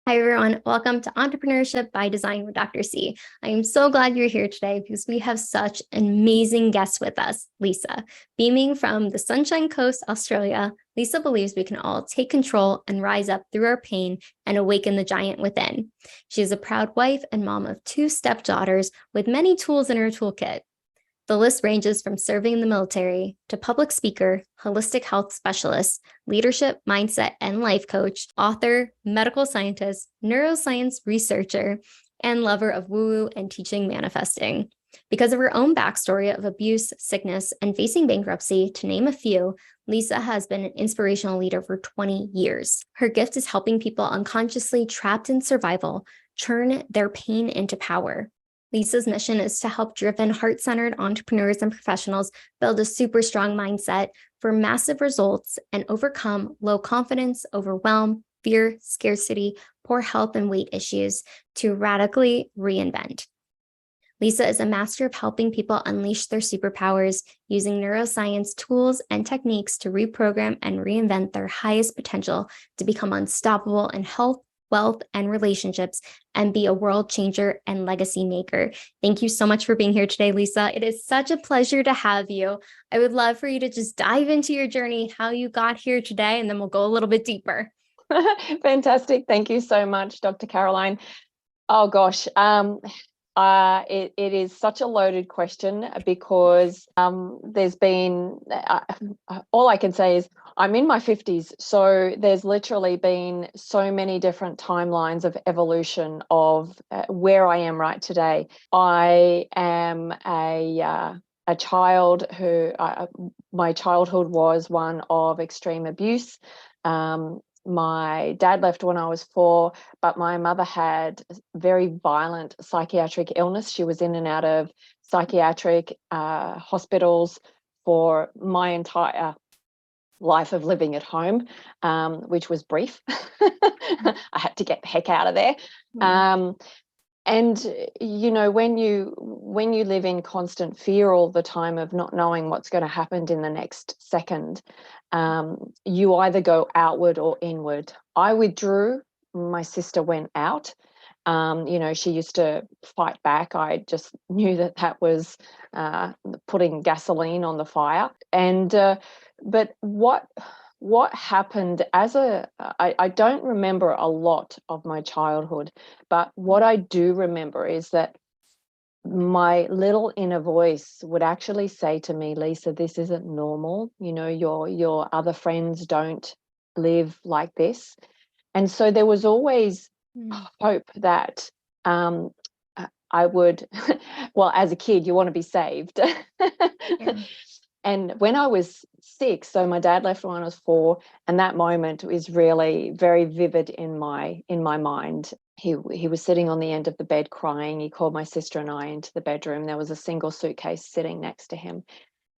Hi, everyone. Welcome to Entrepreneurship by Design with Dr. C. I am so glad you're here today because we have such an amazing guest with us, Lisa. Beaming from the Sunshine Coast, Australia, Lisa believes we can all take control and rise up through our pain and awaken the giant within. She is a proud wife and mom of 2 stepdaughters with many tools in her toolkit. The list ranges from serving in the military to public speaker, holistic health specialist, leadership, mindset, and life coach, author, medical scientist, neuroscience researcher, and lover of woo-woo and teaching manifesting. Because of her own backstory of abuse, sickness, and facing bankruptcy, to name a few, Lisa has been an inspirational leader for 20 years. Her gift is helping people unconsciously trapped in survival turn their pain into power. Lisa's mission is to help driven, heart-centered entrepreneurs and professionals build a super strong mindset for massive results and overcome low confidence, overwhelm, fear, scarcity, poor health, and weight issues to radically reinvent. Lisa is a master of helping people unleash their superpowers using neuroscience tools and techniques to reprogram and reinvent their highest potential to become unstoppable in health, wealth, and relationships, and be a world changer and legacy maker. Thank you so much for being here today, Lisa. It is such a pleasure to have you. I would love for you to just dive into your journey, how you got here today, and then we'll go a little bit deeper. Fantastic. Thank you so much, Dr. Caroline. Oh gosh, it is such a loaded question because there's been, all I can say is I'm in my 50s. So there's literally been so many different timelines of evolution of where I am right today. I am a child who, my childhood was one of extreme abuse. My dad left when I was 4, but my mother had very violent psychiatric illness. She was in and out of psychiatric hospitals for my entire life of living at home, which was brief. I had to get the heck out of there. And you know, when you live in constant fear all the time of not knowing what's going to happen in the next second, you either go outward or inward. I withdrew. My sister went out. You know, she used to fight back. I just knew that was putting gasoline on the fire. And but what happened I don't remember a lot of my childhood, but what I do remember is that my little inner voice would actually say to me, Lisa, this isn't normal. You know, your other friends don't live like this. And so there was always hope that I would, well, as a kid, you want to be saved. Yeah. And when I was 6, so my dad left when I was 4, and that moment is really very vivid in my mind. He was sitting on the end of the bed crying. He called my sister and I into the bedroom. There was a single suitcase sitting next to him.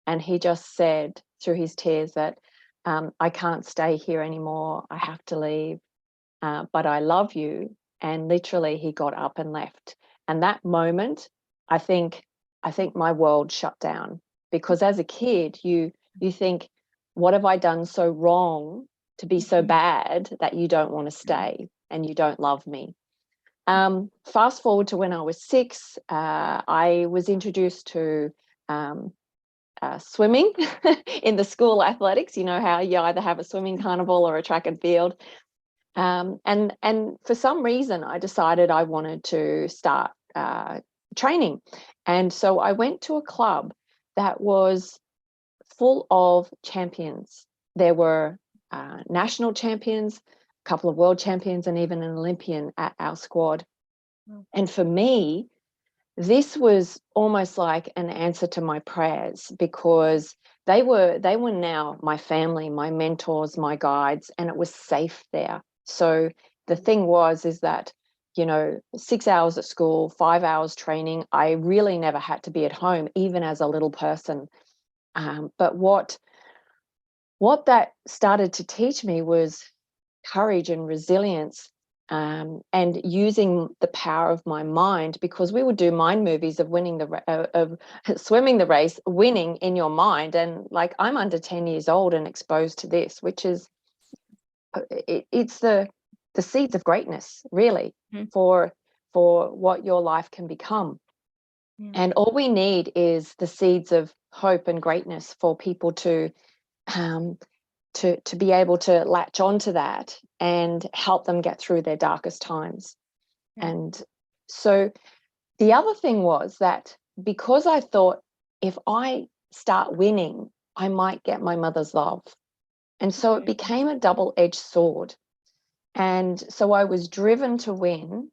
And he just said through his tears that I can't stay here anymore. I have to leave, but I love you. And literally he got up and left. And that moment, I think my world shut down. Because as a kid, you think, what have I done so wrong to be so bad that you don't want to stay and you don't love me? Fast forward to when I was 6, I was introduced to swimming in the school athletics. You know how you either have a swimming carnival or a track and field. And for some reason, I decided I wanted to start training. And so I went to a club that was full of champions. There were national champions, a couple of world champions, and even an Olympian at our squad. And for me, this was almost like an answer to my prayers, because they were now my family, my mentors, my guides, and it was safe there. So the thing is that, you know, 6 hours at school, 5 hours training, I really never had to be at home, even as a little person. But what that started to teach me was courage and resilience, and using the power of my mind, because we would do mind movies of of swimming the race, winning in your mind. And like, I'm under 10 years old and exposed to this, which is, it's the the seeds of greatness, really, for what your life can become. And all we need is the seeds of hope and greatness for people to be able to latch onto that and help them get through their darkest times. And so the other thing was that because I thought if I start winning, I might get my mother's love. And so it became a double-edged sword. And so I was driven to win,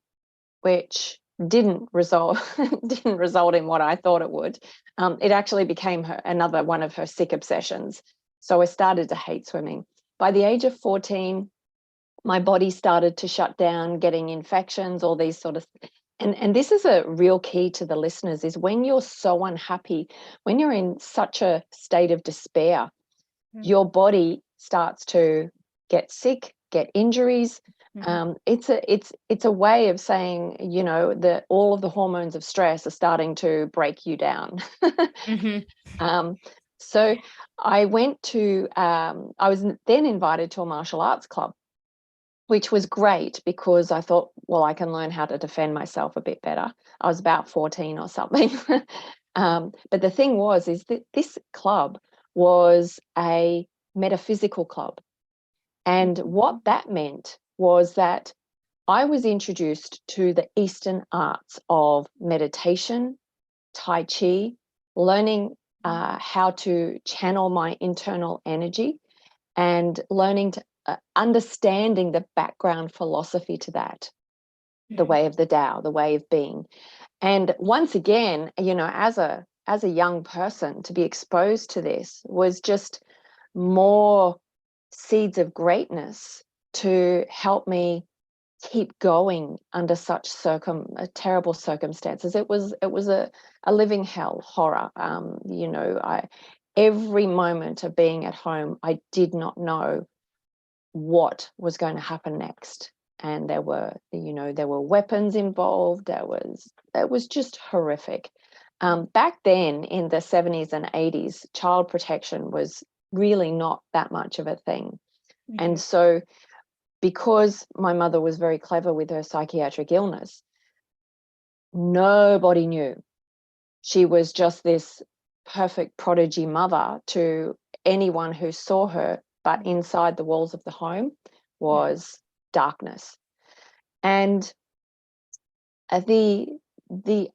which didn't result in what I thought it would. It actually became another one of her sick obsessions. So I started to hate swimming. By the age of 14, my body started to shut down, getting infections, all these sort of and this is a real key to the listeners, is when you're so unhappy, when you're in such a state of despair, your body starts to get sick, get injuries. It's a way of saying, you know, that all of the hormones of stress are starting to break you down. So I went to I was then invited to a martial arts club, which was great because I thought, well, I can learn how to defend myself a bit better. I was about 14 or something. But the thing is that this club was a metaphysical club. And what that meant was that I was introduced to the Eastern arts of meditation, Tai Chi, learning how to channel my internal energy, and learning to understanding the background philosophy to that, the way of the Tao, the way of being. And once again, you know, as a young person, to be exposed to this was just more seeds of greatness to help me keep going under such terrible circumstances. It was a living hell, horror. You know, every moment of being at home, I did not know what was going to happen next. And there were weapons involved. It was just horrific. Back then in the 70s and 80s, child protection was really not that much of a thing. And so because my mother was very clever with her psychiatric illness, nobody knew. She was just this perfect prodigy mother to anyone who saw her, but inside the walls of the home was darkness. And the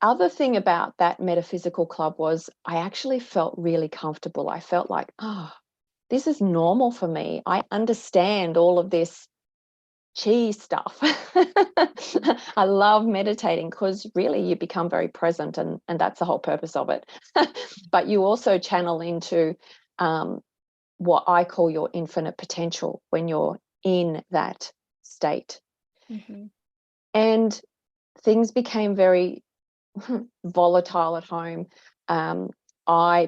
other thing about that metaphysical club was I actually felt really comfortable. I felt like, this is normal for me. I understand all of this chi stuff. I love meditating because really you become very present, and that's the whole purpose of it. But you also channel into what I call your infinite potential when you're in that state. And things became very volatile at home.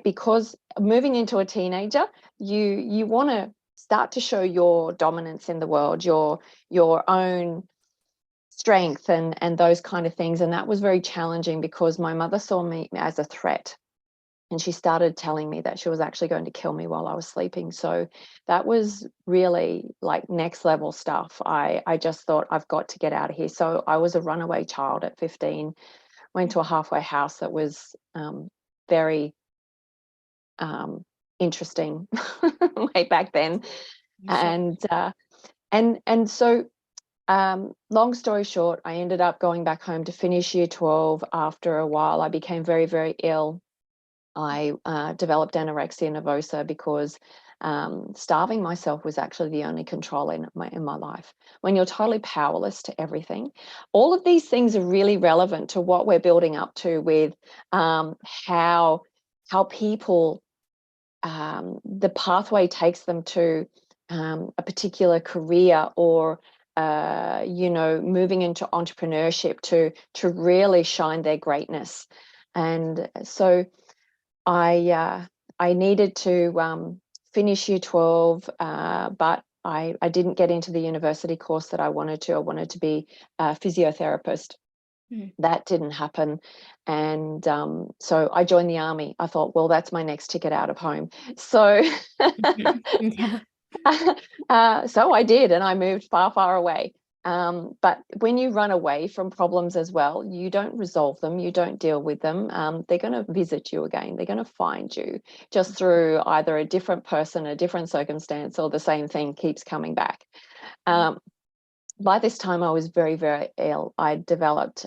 Because moving into a teenager, you want to start to show your dominance in the world, your own strength and those kind of things. And that was very challenging because my mother saw me as a threat. And she started telling me that she was actually going to kill me while I was sleeping. So that was really like next level stuff. I just thought, I've got to get out of here. So I was a runaway child at 15, went to a halfway house that was very interesting way back then. And so long story short, I ended up going back home to finish year 12. After a while, I became very, very ill. I developed anorexia nervosa because starving myself was actually the only control in my life. When you're totally powerless to everything, all of these things are really relevant to what we're building up to with how people, the pathway takes them to a particular career or moving into entrepreneurship to really shine their greatness. And so I needed to finish year 12, but I didn't get into the university course that I wanted to. I wanted to be a physiotherapist. That didn't happen. And so I joined the army. I thought, well, that's my next ticket out of home. So, so I did, and I moved far, far away. But when you run away from problems as well, you don't resolve them, you don't deal with them. They're going to visit you again. They're going to find you just through either a different person, a different circumstance, or the same thing keeps coming back. By this time, I was very, very ill. I developed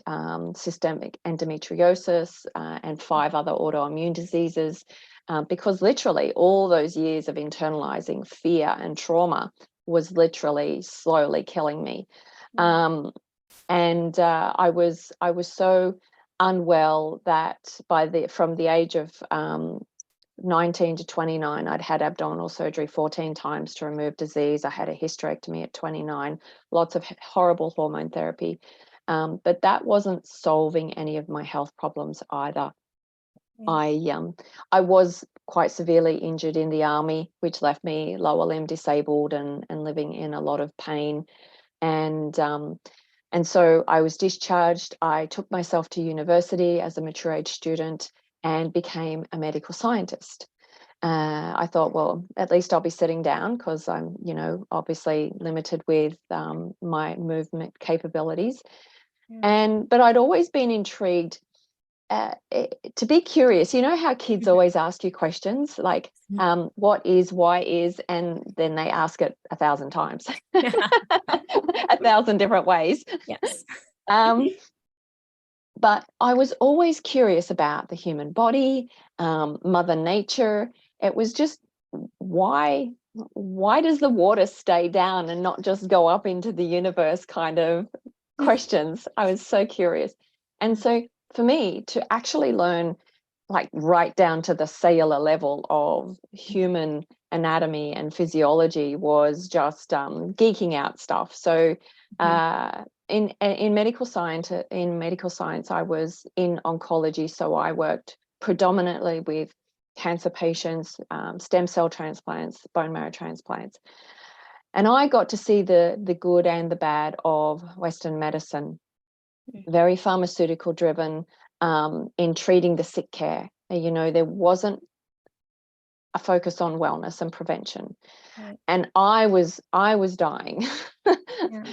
systemic endometriosis and 5 other autoimmune diseases because literally all those years of internalizing fear and trauma was literally slowly killing me. I was so unwell that from the age of 19 to 29, I'd had abdominal surgery 14 times to remove disease. I had a hysterectomy at 29, lots of horrible hormone therapy. But that wasn't solving any of my health problems either. I was quite severely injured in the army, which left me lower limb disabled and living in a lot of pain. And so I was discharged. I took myself to university as a mature age student and became a medical scientist. I thought, well, at least I'll be sitting down because I'm, obviously limited with my movement capabilities. But I'd always been intrigued to be curious. You know how kids always ask you questions like, what is, why is, and then they ask it 1,000 times, 1,000 different ways. Yes. But I was always curious about the human body, Mother Nature. It was just, why does the water stay down and not just go up into the universe kind of questions? I was so curious. And so for me to actually learn, like right down to the cellular level of human anatomy and physiology was just geeking out stuff. So in medical science, I was in oncology. So I worked predominantly with cancer patients, stem cell transplants, bone marrow transplants. And I got to see the good and the bad of Western medicine, very pharmaceutical driven in treating the sick care. There wasn't a focus on wellness and prevention. And I was dying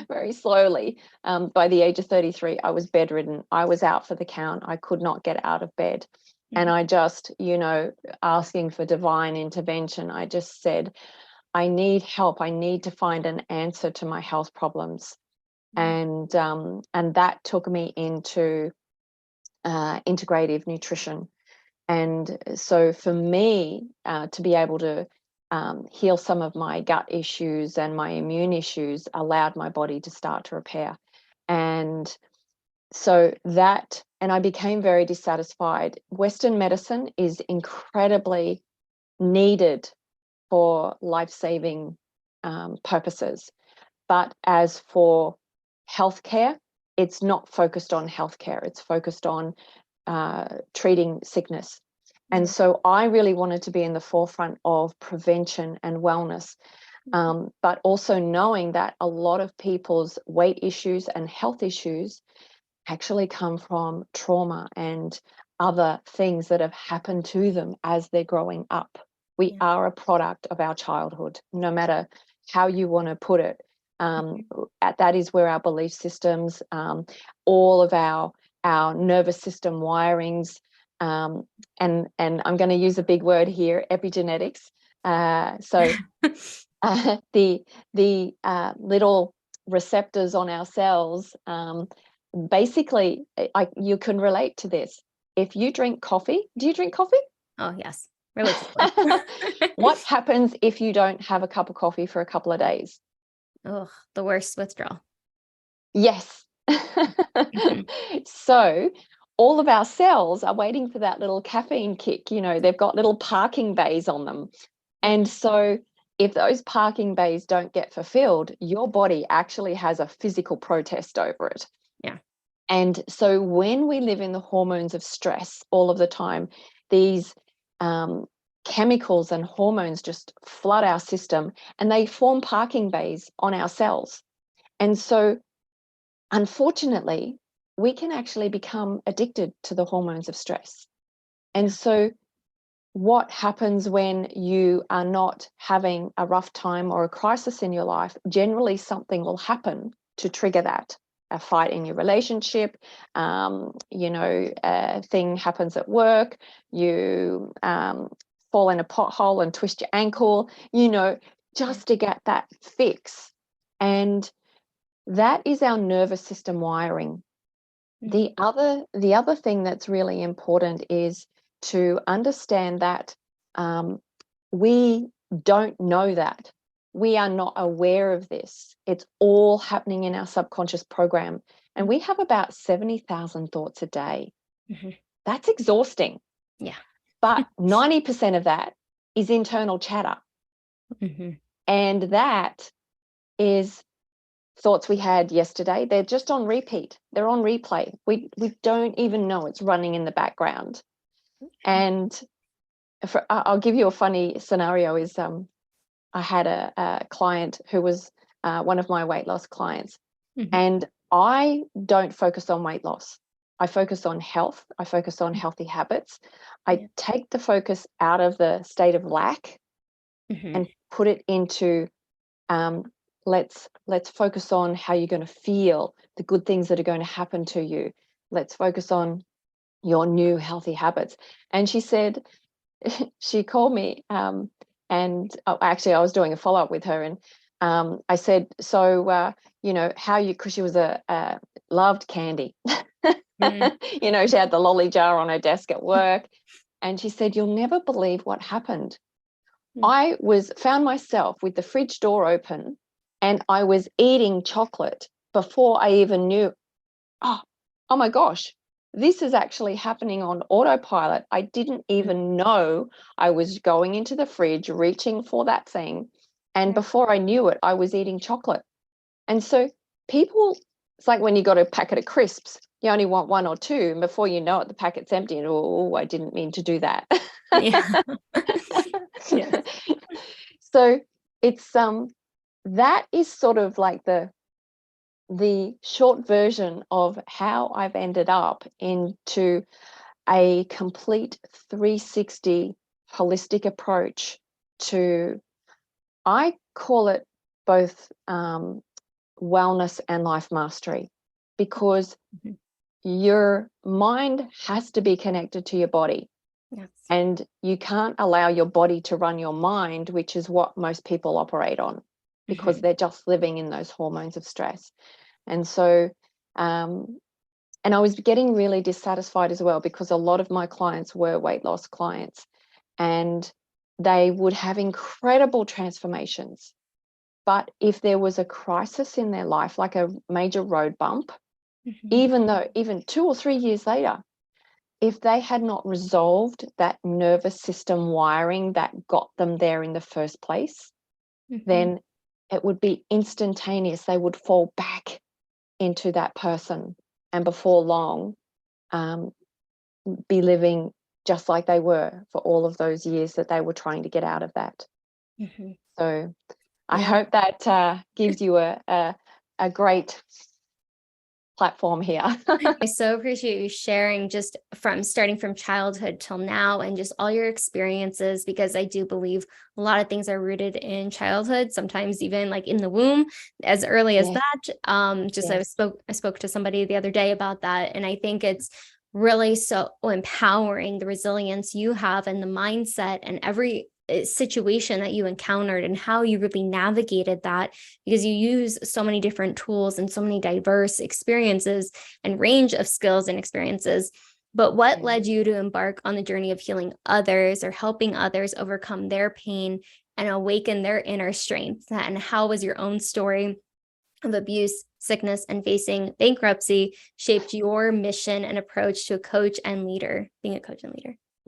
very slowly. By the age of 33, I was bedridden. I was out for the count. I could not get out of bed. And I just, asking for divine intervention, I just said, I need help. I need to find an answer to my health problems. And that took me into integrative nutrition. And so for me, to be able to heal some of my gut issues and my immune issues allowed my body to start to repair. And so and I became very dissatisfied. Western medicine is incredibly needed for life-saving purposes. But as for healthcare, it's not focused on healthcare. It's focused on treating sickness. And so I really wanted to be in the forefront of prevention and wellness, but also knowing that a lot of people's weight issues and health issues actually come from trauma and other things that have happened to them as they're growing up. We are a product of our childhood, no matter how you want to put it. That is where our belief systems, all of our nervous system wirings, and I'm going to use a big word here, epigenetics. So the little receptors on our cells, basically, you can relate to this. If you drink coffee, do you drink coffee? Oh, yes. Religiously. What happens if you don't have a cup of coffee for a couple of days? Oh, the worst withdrawal. Yes. So all of our cells are waiting for that little caffeine kick. They've got little parking bays on them. And so if those parking bays don't get fulfilled, your body actually has a physical protest over it. Yeah. And so when we live in the hormones of stress all of the time, these chemicals and hormones just flood our system and they form parking bays on our cells. And so unfortunately, we can actually become addicted to the hormones of stress. And so what happens when you are not having a rough time or a crisis in your life? Generally, something will happen to trigger that. A fight in your relationship, a thing happens at work, you fall in a pothole and twist your ankle, just to get that fix. And that is our nervous system wiring. The other thing that's really important is to understand that we don't know that. We are not aware of this. It's all happening in our subconscious program. And we have about 70,000 thoughts a day. That's exhausting. Yeah. But 90% of that is internal chatter. And that is thoughts we had yesterday. They're just on repeat. They're on replay. We don't even know it's running in the background. And I'll give you a funny scenario is I had a client who was one of my weight loss clients. And I don't focus on weight loss. I focus on health. I focus on healthy habits. I take the focus out of the state of lack and put it into let's focus on how you're going to feel, the good things that are going to happen to you. Let's focus on your new healthy habits. And she said, she called me actually I was doing a follow-up with her, and I said, so how you, because she was loved candy. She had the lolly jar on her desk at work, and she said, you'll never believe what happened. I found myself with the fridge door open, and I was eating chocolate before I even knew, oh my gosh, this is actually happening on autopilot. I didn't even know I was going into the fridge, reaching for that thing. And before I knew it, I was eating chocolate. And so it's like when you got a packet of crisps, you only want one or two, and before you know it, the packet's empty, and I didn't mean to do that. So it's that is sort of like the short version of how I've ended up into a complete 360 holistic approach to, I call it both wellness and life mastery, because your mind has to be connected to your body. Yes. And you can't allow your body to run your mind, which is what most people operate on, because they're just living in those hormones of stress. And so, and I was getting really dissatisfied as well, because a lot of my clients were weight loss clients, and they would have incredible transformations. But if there was a crisis in their life, like a major road bump, even 2 or 3 years later, if they had not resolved that nervous system wiring that got them there in the first place, then it would be instantaneous. They would fall back into that person, and before long be living just like they were for all of those years that they were trying to get out of that. So I hope that gives you a great platform here. I so appreciate you sharing, just from starting from childhood till now, and just all your experiences, because I do believe a lot of things are rooted in childhood, sometimes even like in the womb, as early as that. I spoke to somebody the other day about that, and I think it's really so empowering, the resilience you have and the mindset and every situation that you encountered and how you really navigated that, because you use so many different tools and so many diverse experiences and range of skills and experiences. But what led you to embark on the journey of healing others or helping others overcome their pain and awaken their inner strength? And how was your own story of abuse, sickness, and facing bankruptcy shaped your mission and approach to being a coach and leader?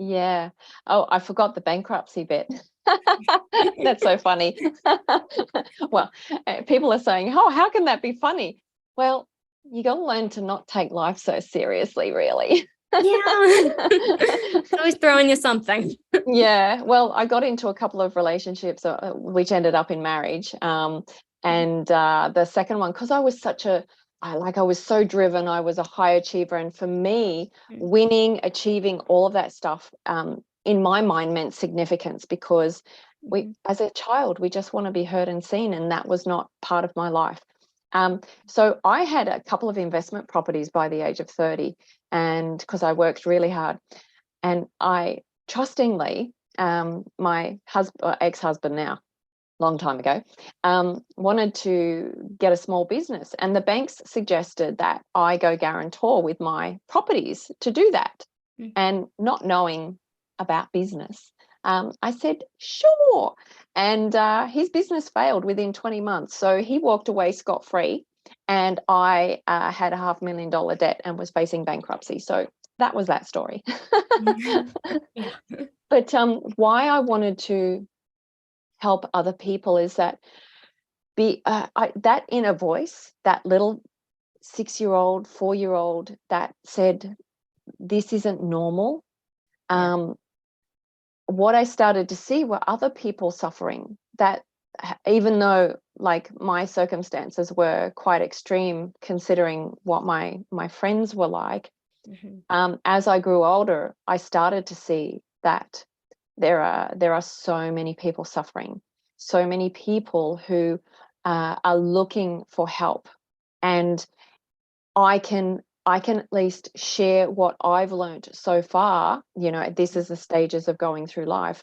Yeah. Oh, I forgot the bankruptcy bit. That's so funny. Well, people are saying, oh, how can that be funny? Well, you got to learn to not take life so seriously, really. It's always throwing you something. Yeah. Well, I got into a couple of relationships which ended up in marriage. And the second one, because I was so driven, I was a high achiever. And for me, winning, achieving, all of that stuff, in my mind meant significance, because as a child, we just want to be heard and seen. And that was not part of my life. So I had a couple of investment properties by the age of 30, and because I worked really hard, and I trustingly, my ex-husband now, long time ago, wanted to get a small business, and the banks suggested that I go guarantor with my properties to do that. Mm. And not knowing about business, I said, sure. And his business failed within 20 months. So he walked away scot-free, and I had a $500,000 debt and was facing bankruptcy. So that was that story. Yeah. But why I wanted to help other people is that that inner voice, that little 6-year-old, 4-year-old that said, this isn't normal. Yeah. What I started to see were other people suffering, that even though like my circumstances were quite extreme considering what my friends were like, as I grew older, I started to see that there are so many people suffering, so many people who are looking for help, and I can at least share what I've learned so far. You know, this is the stages of going through life,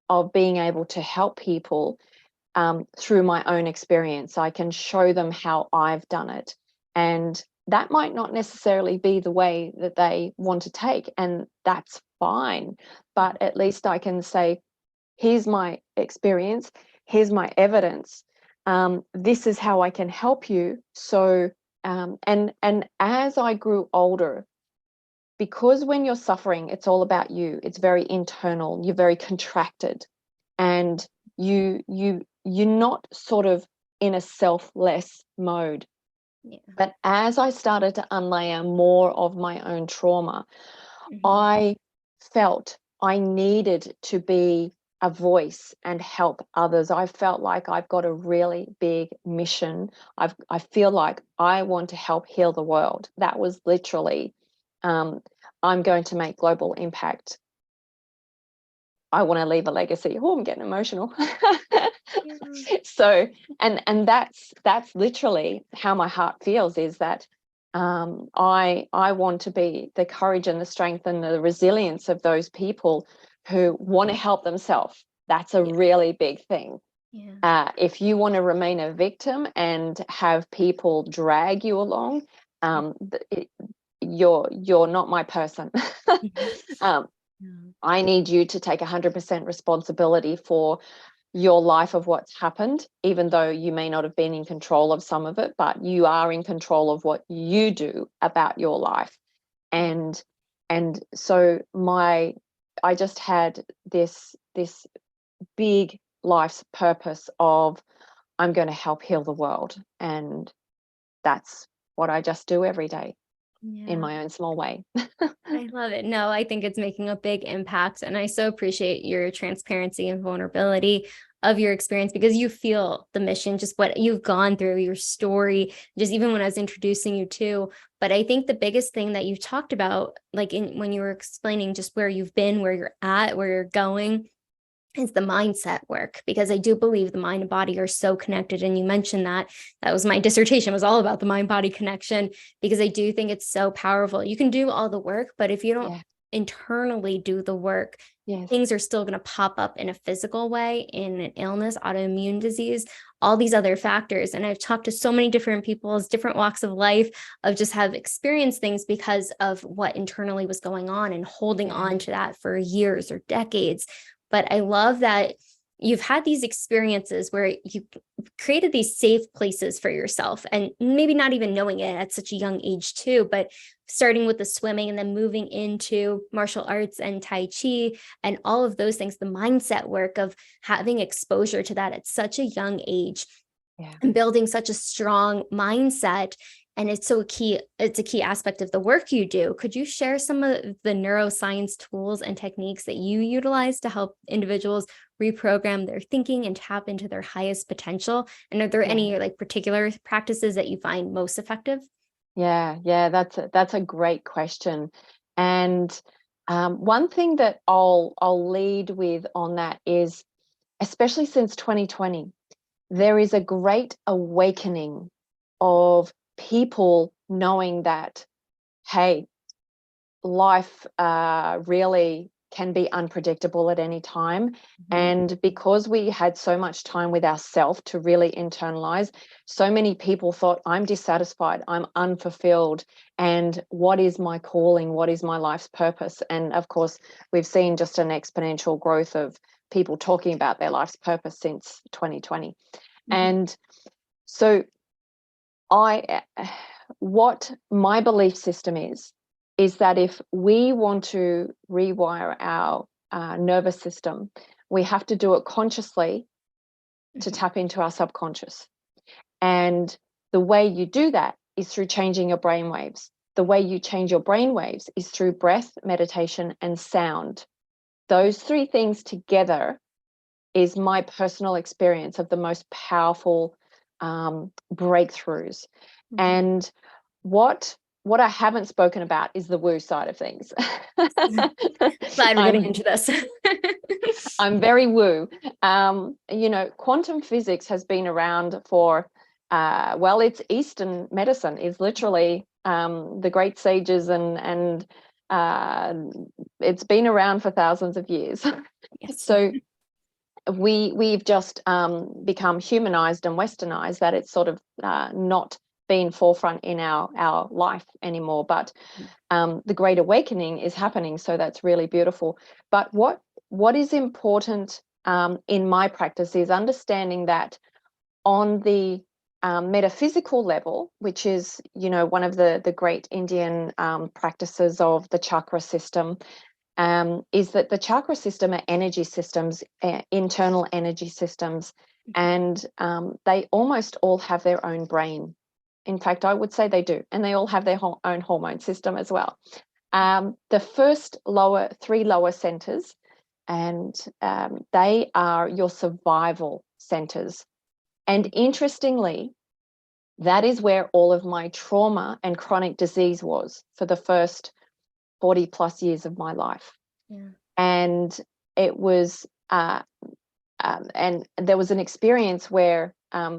of being able to help people through my own experience. I can show them how I've done it, and that might not necessarily be the way that they want to take, and that's fine. But at least I can say, here's my experience, here's my evidence, this is how I can help you. So and as I grew older, because when you're suffering, it's all about you, it's very internal, you're very contracted, and you're not sort of in a selfless mode. Yeah. But as I started to unlayer more of my own trauma, I felt I needed to be a voice and help others. I felt like I've got a really big mission. I feel like I want to help heal the world. That was literally, I'm going to make global impact. I want to leave a legacy. Oh, I'm getting emotional. Yeah. So, and that's literally how my heart feels, is that I want to be the courage and the strength and the resilience of those people who want to help themselves. That's a really big thing. Yeah. If you want to remain a victim and have people drag you along, you're not my person. I need you to take 100% responsibility for your life, of what's happened, even though you may not have been in control of some of it, but you are in control of what you do about your life. And so I just had this big life's purpose of, I'm going to help heal the world, and that's what I just do every day. Yeah. In my own small way. I love it. No, I think it's making a big impact. And I so appreciate your transparency and vulnerability of your experience, because you feel the mission, just what you've gone through, your story, just even when I was introducing you to. But I think the biggest thing that you talked about, like when you were explaining just where you've been, where you're at, where you're going, is the mindset work, because I do believe the mind and body are so connected. And you mentioned that was my dissertation, was all about the mind body connection, because I do think it's so powerful. You can do all the work, but if you don't internally do the work, things are still going to pop up in a physical way, in an illness, autoimmune disease, all these other factors. And I've talked to so many different people, different walks of life, of just have experienced things because of what internally was going on and holding on to that for years or decades. But I love that you've had these experiences where you created these safe places for yourself, and maybe not even knowing it at such a young age too, but starting with the swimming and then moving into martial arts and Tai Chi and all of those things, the mindset work of having exposure to that at such a young age, and building such a strong mindset. And it's a key aspect of the work you do. Could you share some of the neuroscience tools and techniques that you utilize to help individuals reprogram their thinking and tap into their highest potential? And are there any like particular practices that you find most effective? Yeah, that's a great question. And one thing that I'll lead with on that is, especially since 2020, there is a great awakening of people knowing that, hey, life really can be unpredictable at any time. Mm-hmm. And because we had so much time with ourselves to really internalize, so many people thought, I'm dissatisfied, I'm unfulfilled, and what is my calling? What is my life's purpose? And of course, we've seen just an exponential growth of people talking about their life's purpose since 2020. Mm-hmm. And so what my belief system is that if we want to rewire our nervous system, we have to do it consciously to tap into our subconscious. And the way you do that is through changing your brain waves. The way you change your brain waves is through breath, meditation, and sound. Those three things together is my personal experience of the most powerful breakthroughs. Mm-hmm. And what I haven't spoken about is the woo side of things. Glad we're getting into this. I'm very woo. Quantum physics has been around for, it's Eastern medicine is literally the great sages and it's been around for thousands of years. Yes. So we've just become humanized and westernized, that it's sort of not been forefront in our life anymore, but the great awakening is happening, so that's really beautiful. But what is important in my practice is understanding that on the metaphysical level, which is one of the great Indian practices of the chakra system, is that the chakra system are energy systems, internal energy systems, and they almost all have their own brain. In fact, I would say they do, and they all have their own hormone system as well. The first three lower centers, and they are your survival centers. And interestingly, that is where all of my trauma and chronic disease was for the first 40 plus years of my life. Yeah. And it was, and there was an experience where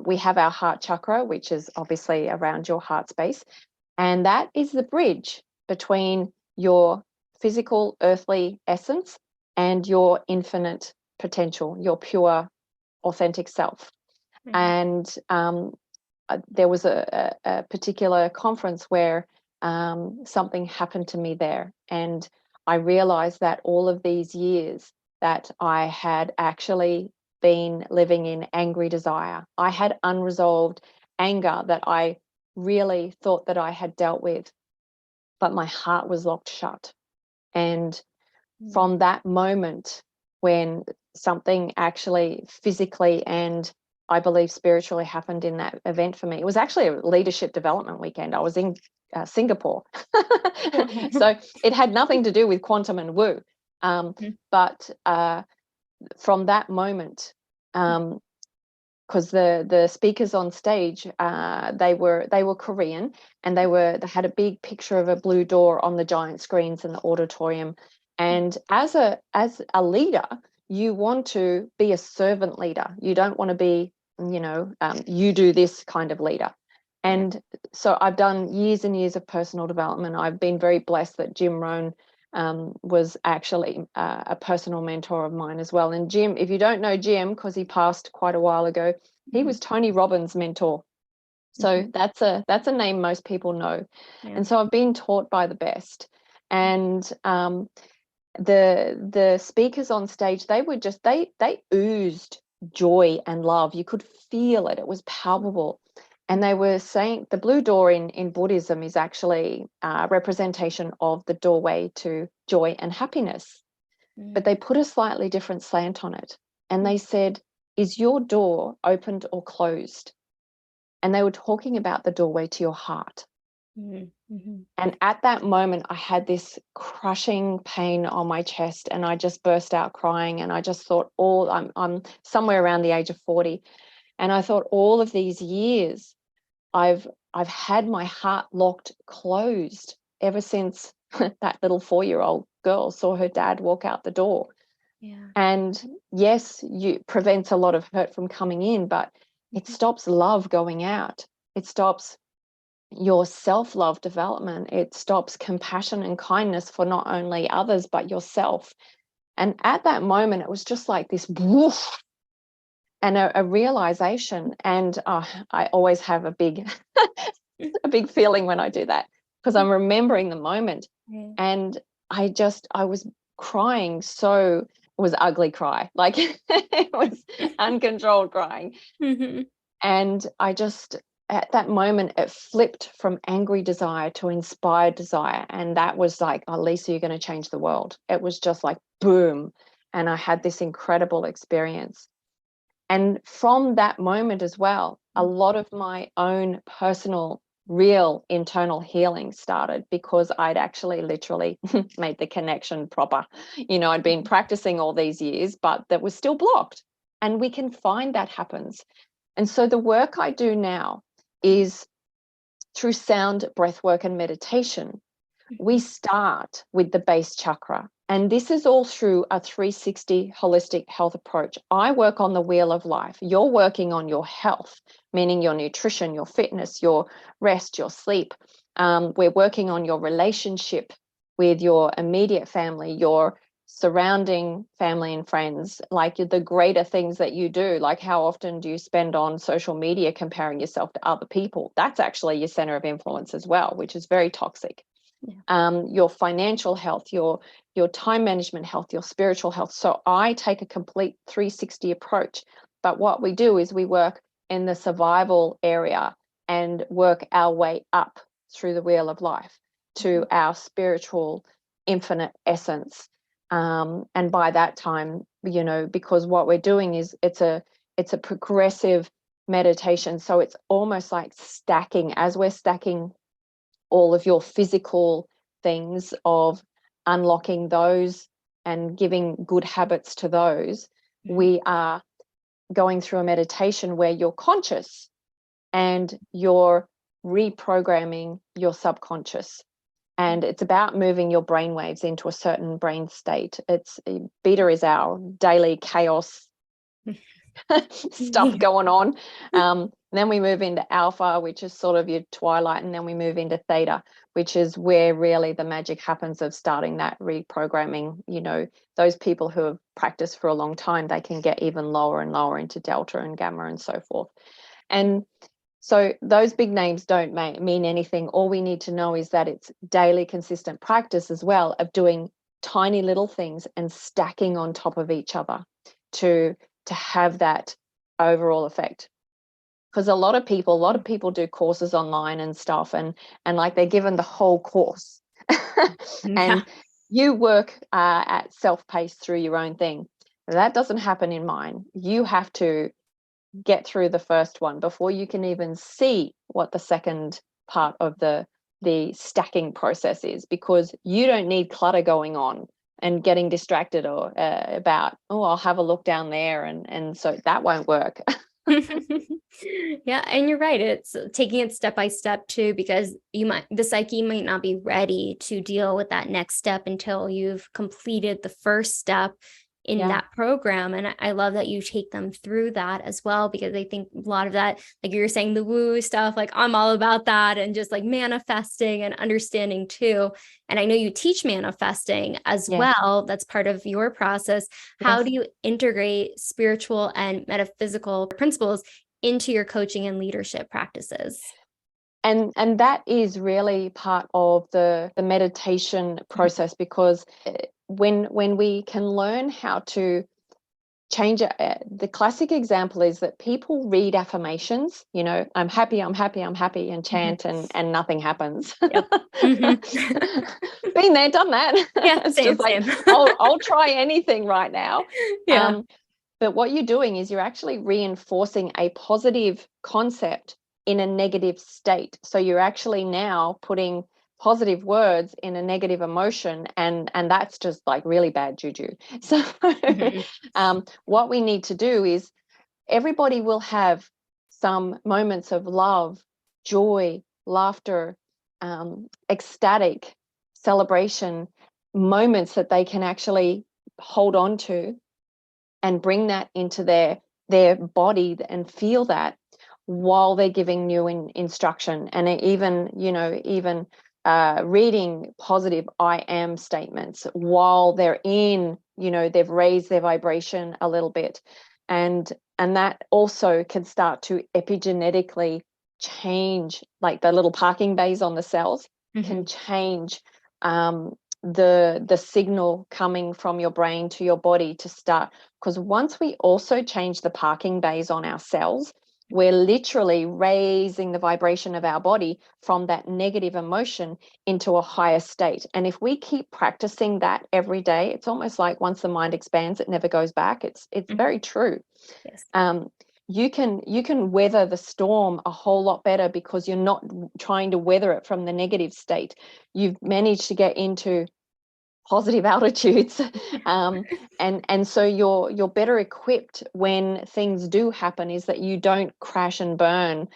we have our heart chakra, which is obviously around your heart space. And that is the bridge between your physical earthly essence and your infinite potential, your pure, authentic self. Mm-hmm. And there was a particular conference where something happened to me there. And I realized that all of these years that I had actually been living in angry desire. I had unresolved anger that I really thought that I had dealt with, but my heart was locked shut. And from that moment, when something actually physically and I believe spiritually happened in that event for me, it was actually a leadership development weekend. I was in Singapore. So it had nothing to do with quantum and woo. But from that moment, because the speakers on stage, they were Korean, and they had a big picture of a blue door on the giant screens in the auditorium. And as a leader, you want to be a servant leader. You don't want to be, you do this kind of leader. And so I've done years and years of personal development. I've been very blessed that Jim Rohn was actually a personal mentor of mine as well. And Jim, if you don't know Jim, because he passed quite a while ago, he was Tony Robbins' mentor. So that's a name most people know. Yeah. And so I've been taught by the best. And the speakers on stage, they were just they oozed joy and love. You could feel it. It was palpable. And they were saying the blue door in Buddhism is actually a representation of the doorway to joy and happiness. But they put a slightly different slant on it. And they said, is your door opened or closed? And they were talking about the doorway to your heart. And at that moment, I had this crushing pain on my chest, and I just burst out crying. And I just thought, I'm somewhere around the age of 40. And I thought, all of these years, I've had my heart locked closed ever since that little 4-year-old girl saw her dad walk out the door. Yeah. And yes, you prevents a lot of hurt from coming in, but it stops love going out. It stops your self-love development. It stops compassion and kindness for not only others, but yourself. And at that moment, it was just like this woof, and a realization. And I always have a big feeling when I do that, because I'm remembering the moment. And I was crying. So it was ugly cry, like it was uncontrolled crying. And I just, at that moment, it flipped from angry desire to inspired desire. And that was like, oh, Lisa, you're going to change the world. It was just like, boom. And I had this incredible experience. And from that moment as well, a lot of my own personal, real internal healing started, because I'd actually literally made the connection proper. I'd been practicing all these years, but that was still blocked. And we can find that happens. And so the work I do now is through sound breath work and meditation. We start with the base chakra. And this is all through a 360 holistic health approach. I work on the wheel of life. You're working on your health, meaning your nutrition, your fitness, your rest, your sleep. We're working on your relationship with your immediate family, your surrounding family and friends, like the greater things that you do. Like, how often do you spend on social media comparing yourself to other people? That's actually your center of influence as well, which is very toxic. Your financial health, your time management health, your spiritual health. So I take a complete 360 approach. But what we do is we work in the survival area and work our way up through the wheel of life to our spiritual infinite essence. And by that time, because what we're doing is it's a progressive meditation. So it's almost like stacking, as we're stacking all of your physical things, of unlocking those and giving good habits to those. We are going through a meditation where you're conscious and you're reprogramming your subconscious. And it's about moving your brain waves into a certain brain state. Beta is our daily chaos stuff going on. Then we move into alpha, which is sort of your twilight, and then we move into theta, which is where really the magic happens of starting that reprogramming. Those people who have practiced for a long time, they can get even lower and lower into delta and gamma and so forth. And so those big names don't mean anything. All we need to know is that it's daily consistent practice as well, of doing tiny little things and stacking on top of each other to have that overall effect. Because a lot of people do courses online and stuff, and like they're given the whole course. And you work at self-paced through your own thing. That doesn't happen in mine. You have to get through the first one before you can even see what the second part of the stacking process is, because you don't need clutter going on and getting distracted or about, I'll have a look down there, and so that won't work. Yeah, and you're right. It's taking it step by step too, because the psyche might not be ready to deal with that next step until you've completed the first step in that program. And I love that you take them through that as well, because I think a lot of that, like you were saying, the woo stuff, like I'm all about that, and just like manifesting and understanding too. And I know you teach manifesting as well. That's part of your process. How do you integrate spiritual and metaphysical principles into your coaching and leadership practices? And that is really part of the meditation process, because when we can learn how to change it, the classic example is that people read affirmations, I'm happy, I'm happy, I'm happy, and chant, and nothing happens. Yep. Been there, done that. Yeah, it's same, just like, same. I'll try anything right now. Yeah. But what you're doing is you're actually reinforcing a positive concept in a negative state. So you're actually now putting positive words in a negative emotion, and that's just like really bad juju. So what we need to do is, everybody will have some moments of love, joy, laughter, ecstatic celebration moments that they can actually hold on to and bring that into their body and feel that. while they're giving new instruction, and even reading positive I am statements while they're in, they've raised their vibration a little bit, and that also can start to epigenetically change, like the little parking bays on the cells can change the signal coming from your brain to your body to start. Because once we also change the parking bays on our cells, we're literally raising the vibration of our body from that negative emotion into a higher state. And if we keep practicing that every day, it's almost like once the mind expands, it never goes back. It's very true. Yes. You can weather the storm a whole lot better because you're not trying to weather it from the negative state. You've managed to get into positive altitudes, and so you're better equipped when things do happen, is that you don't crash and burn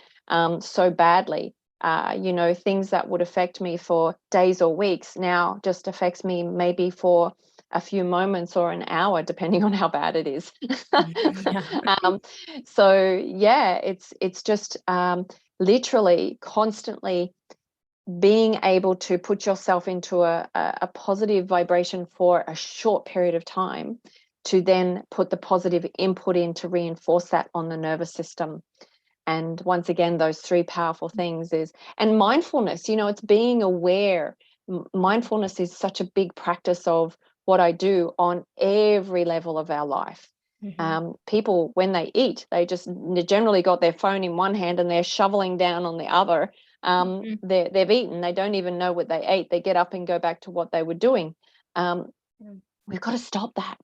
so badly. Things that would affect me for days or weeks now just affects me maybe for a few moments or an hour, depending on how bad it is. So yeah, it's just literally constantly being able to put yourself into a positive vibration for a short period of time, to then put the positive input in to reinforce that on the nervous system. And once again, those three powerful things and mindfulness, it's being aware. Mindfulness is such a big practice of what I do on every level of our life. People, when they eat, they generally got their phone in one hand and they're shoveling down on the other. They've eaten, they don't even know what they ate. They get up and go back to what they were doing. We've got to stop that.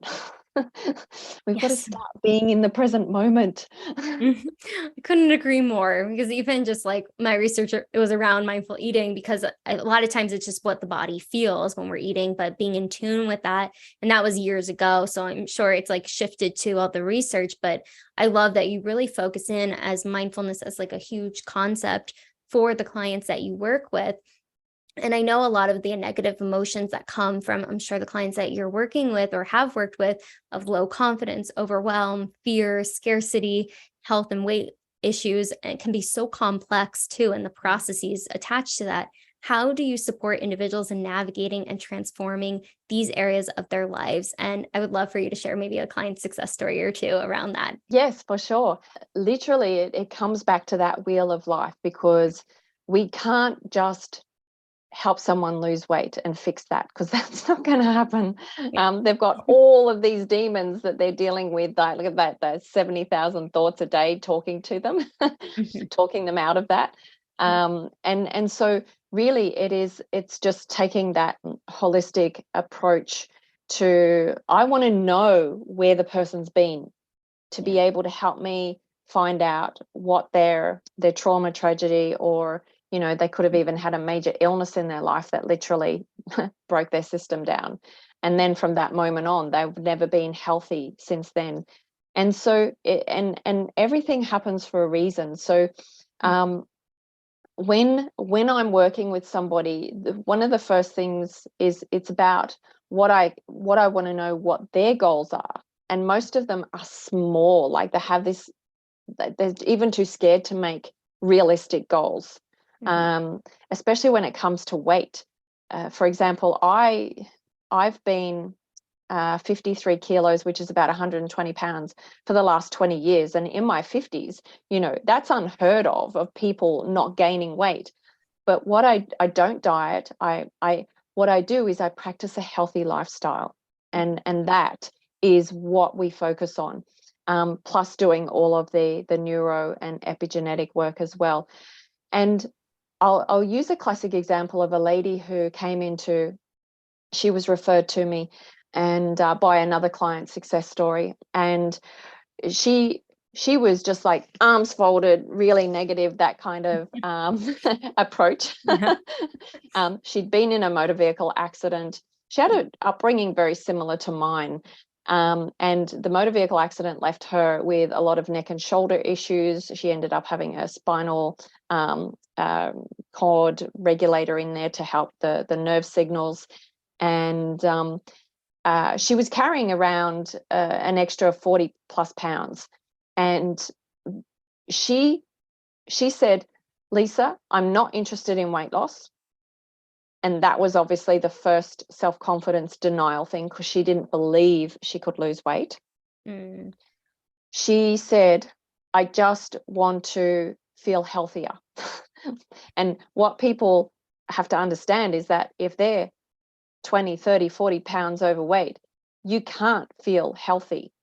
We've got to start being in the present moment. I couldn't agree more, because even just like my research, it was around mindful eating, because a lot of times it's just what the body feels when we're eating, but being in tune with that. And that was years ago. So I'm sure it's like shifted to all the research, but I love that you really focus in as mindfulness as like a huge concept for the clients that you work with. And I know a lot of the negative emotions that come from, I'm sure, the clients that you're working with or have worked with, of low confidence, overwhelm, fear, scarcity, health and weight issues, and it can be so complex too, and the processes attached to that. How do you support individuals in navigating and transforming these areas of their lives? And I would love for you to share maybe a client success story or two around that. Yes, for sure. Literally, it comes back to that wheel of life, because we can't just help someone lose weight and fix that, because that's not going to happen. They've got all of these demons that they're dealing with. Look at that, there's 70,000 thoughts a day talking to them, talking them out of that. And so really it's just taking that holistic approach to, I want to know where the person's been, to be able to help me find out what their trauma, tragedy, or they could have even had a major illness in their life that literally broke their system down. And then from that moment on, they've never been healthy since then. And so, and everything happens for a reason. So when I'm working with somebody, one of the first things is it's about what I want to know what their goals are. And most of them are small, like they have this, they're even too scared to make realistic goals. Especially when it comes to weight. For example, I've been 53 kilos, which is about 120 pounds, for the last 20 years. And in my 50s, that's unheard of people not gaining weight. But what I don't diet, what I do is I practice a healthy lifestyle. And that is what we focus on, plus doing all of the neuro and epigenetic work as well. And I'll use a classic example of a lady who came into, she was referred to me and by another client success story. And she was just like arms folded, really negative, that kind of approach. She'd been in a motor vehicle accident. She had an upbringing very similar to mine. And the motor vehicle accident left her with a lot of neck and shoulder issues. She ended up having a spinal cord regulator in there to help the nerve signals. And she was carrying around an extra 40 plus pounds. And she she said, Lisa, I'm not interested in weight loss. And that was obviously the first self-confidence denial thing, because she didn't believe she could lose weight. She said, I just want to feel healthier. And what people have to understand is that if they're 20, 30, 40 pounds overweight, you can't feel healthy.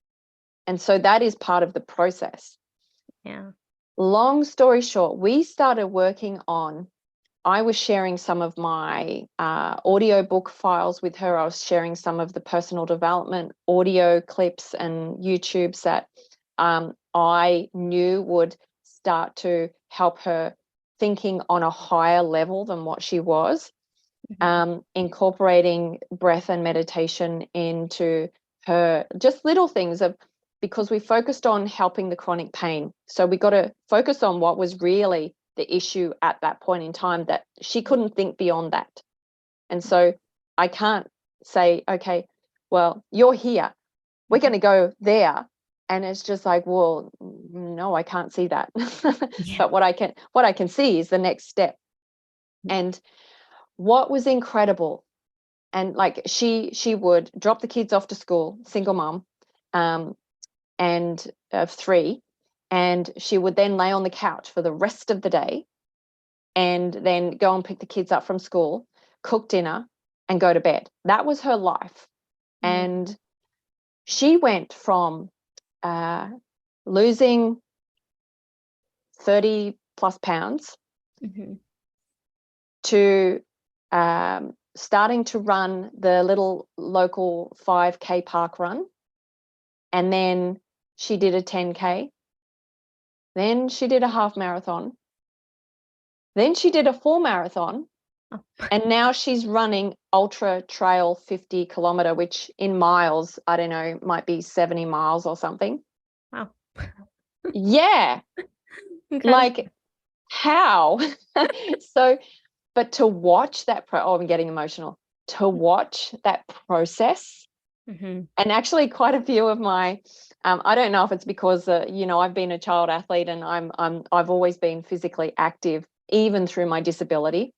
And so that is part of the process. Yeah. Long story short, we started working on, I was sharing some of my audiobook files with her. I was sharing some of the personal development audio clips and YouTubes that I knew would start to help her thinking on a higher level than what she was, incorporating breath and meditation into her, just little things of, because we focused on helping the chronic pain. So we got to focus on what was really the issue at that point in time, that she couldn't think beyond that. And so I can't say, okay, well, you're here, we're going to go there. And it's just like, well, no, I can't see that. But what I can see is the next step. And what was incredible, and like she would drop the kids off to school, single mom, and of 3, and she would then lay on the couch for the rest of the day, and then go and pick the kids up from school, cook dinner, and go to bed. That was her life. And she went from losing 30 plus pounds to starting to run the little local 5K park run. And then she did a 10K. Then she did a half marathon. Then she did a full marathon. And now she's running ultra trail 50 kilometer, which in miles, I don't know, might be 70 miles or something. Wow. Yeah. Like, how? So, but to watch that, I'm getting emotional, to watch that process. And actually quite a few of my, I don't know if it's because, I've been a child athlete, and I've always been physically active, even through my disability.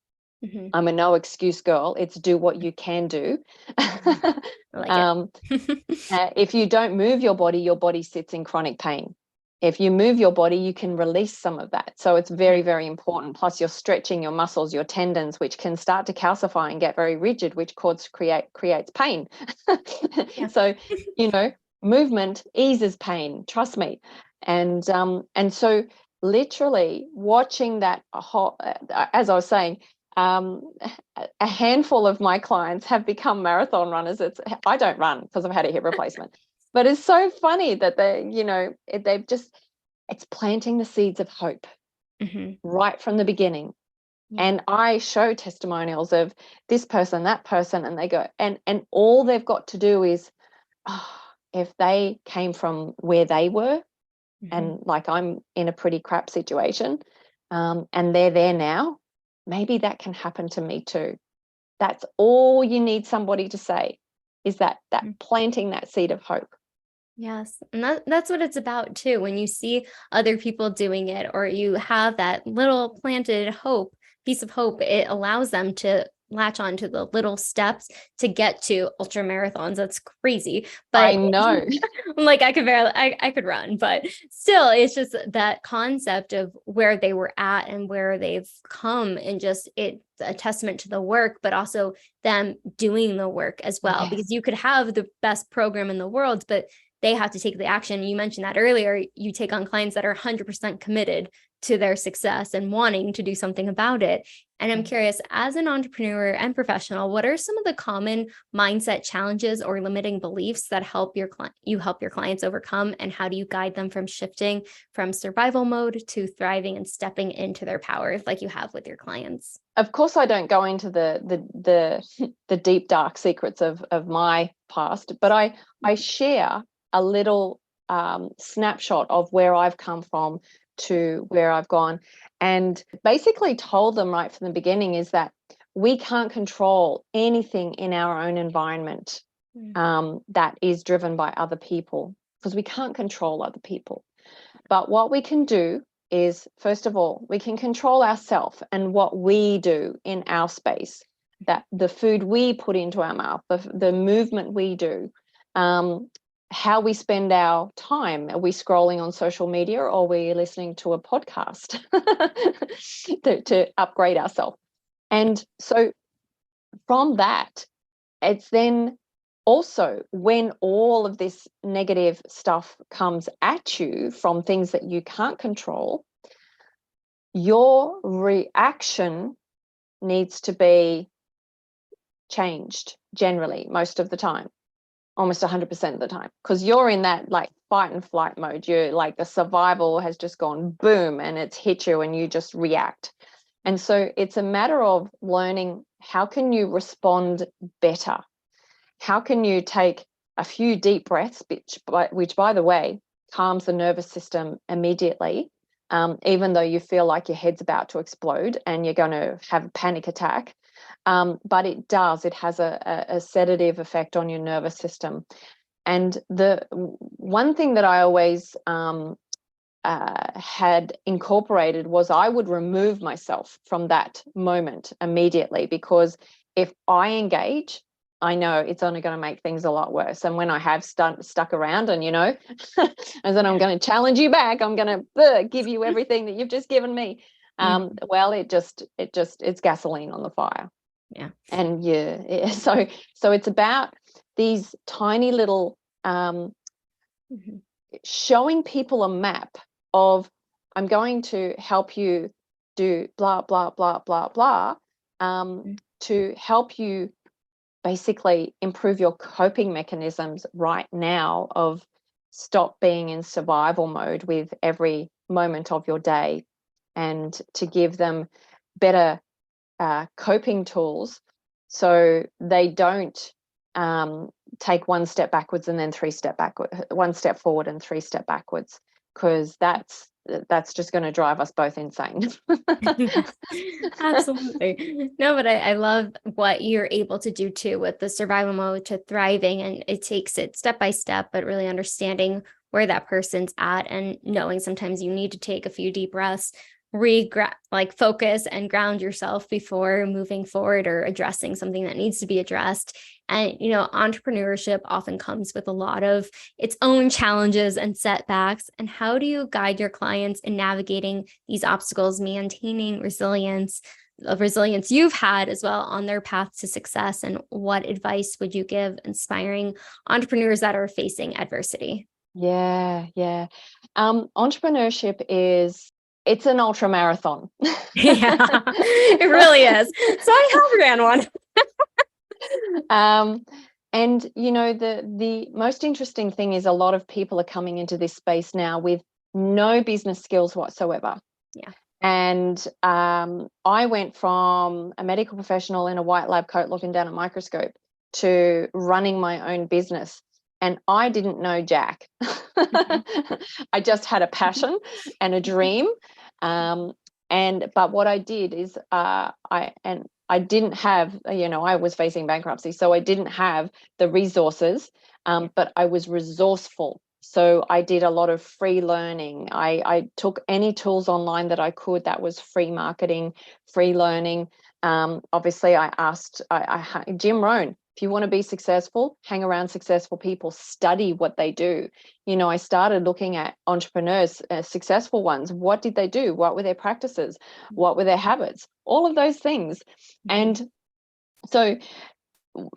I'm a no excuse girl. It's do what you can do. I like it. If you don't move your body sits in chronic pain. If you move your body, you can release some of that. So it's very, very important. Plus you're stretching your muscles, your tendons, which can start to calcify and get very rigid, which creates pain. So, movement eases pain, trust me. And so literally watching that, as I was saying, a handful of my clients have become marathon runners. I don't run because I've had a hip replacement, but it's so funny that it's planting the seeds of hope right from the beginning. And I show testimonials of this person, that person, and they go, and all they've got to do is, if they came from where they were, and like I'm in a pretty crap situation, and they're there now, maybe that can happen to me too. That's all you need somebody to say, is that planting that seed of hope. Yes. And that's what it's about too. When you see other people doing it, or you have that little planted piece of hope, it allows them to latch on to the little steps to get to ultra marathons. That's crazy. But I know. like I could run, but still it's just that concept of where they were at and where they've come, and just it's a testament to the work, but also them doing the work as well. Yes. Because you could have the best program in the world, but they have to take the action. You mentioned that earlier. You take on clients that are 100% committed to their success and wanting to do something about it. And I'm curious, as an entrepreneur and professional, what are some of the common mindset challenges or limiting beliefs that help your clients overcome? And how do you guide them from shifting from survival mode to thriving and stepping into their power, like you have with your clients? Of course, I don't go into the deep, dark secrets of my past, but I share a little snapshot of where I've come from to where I've gone, and basically told them right from the beginning is that we can't control anything in our own environment that is driven by other people, because we can't control other people. But what we can do is, first of all, we can control ourselves and what we do in our space, that the food we put into our mouth, the movement we do, how we spend our time. Are we scrolling on social media, or are we listening to a podcast to upgrade ourselves? And so from that, it's then also when all of this negative stuff comes at you from things that you can't control, your reaction needs to be changed generally, most of the time, almost 100% of the time, because you're in that like fight and flight mode. You're like, the survival has just gone boom and it's hit you and you just react. And so it's a matter of learning, how can you respond better? How can you take a few deep breaths, which by the way, calms the nervous system immediately, even though you feel like your head's about to explode and you're going to have a panic attack. But it has a sedative effect on your nervous system. And the one thing that I always had incorporated was I would remove myself from that moment immediately, because if I engage, I know it's only going to make things a lot worse. And when I have stuck around and, and then I'm going to challenge you back, I'm going to give you everything that you've just given me. Well, it's gasoline on the fire. Yeah. And so it's about these tiny little showing people a map of, I'm going to help you do blah, blah, blah, blah, blah, to help you basically improve your coping mechanisms right now, of stop being in survival mode with every moment of your day, and to give them better coping tools so they don't take one step backwards and then one step forward and 3 step backwards, because that's just going to drive us both insane. Absolutely. No, but I love what you're able to do too with the survival mode to thriving, and it takes it step by step, but really understanding where that person's at and knowing sometimes you need to take a few deep breaths, focus and ground yourself before moving forward or addressing something that needs to be addressed. And, entrepreneurship often comes with a lot of its own challenges and setbacks. And how do you guide your clients in navigating these obstacles, maintaining resilience you've had as well on their path to success? And what advice would you give aspiring entrepreneurs that are facing adversity? Yeah. Entrepreneurship it's an ultra marathon. Yeah, it really is. So I have ran one. And the most interesting thing is, a lot of people are coming into this space now with no business skills whatsoever. Yeah. And I went from a medical professional in a white lab coat looking down a microscope to running my own business. And I didn't know jack. I just had a passion and a dream. But what I did is I didn't have, I was facing bankruptcy, so I didn't have the resources, but I was resourceful. So I did a lot of free learning. I took any tools online that I could. That was free marketing, free learning. Obviously, I asked Jim Rohn, if you want to be successful, hang around successful people, study what they do. I started looking at entrepreneurs, successful ones. What did they do? What were their practices? What were their habits? All of those things. And so,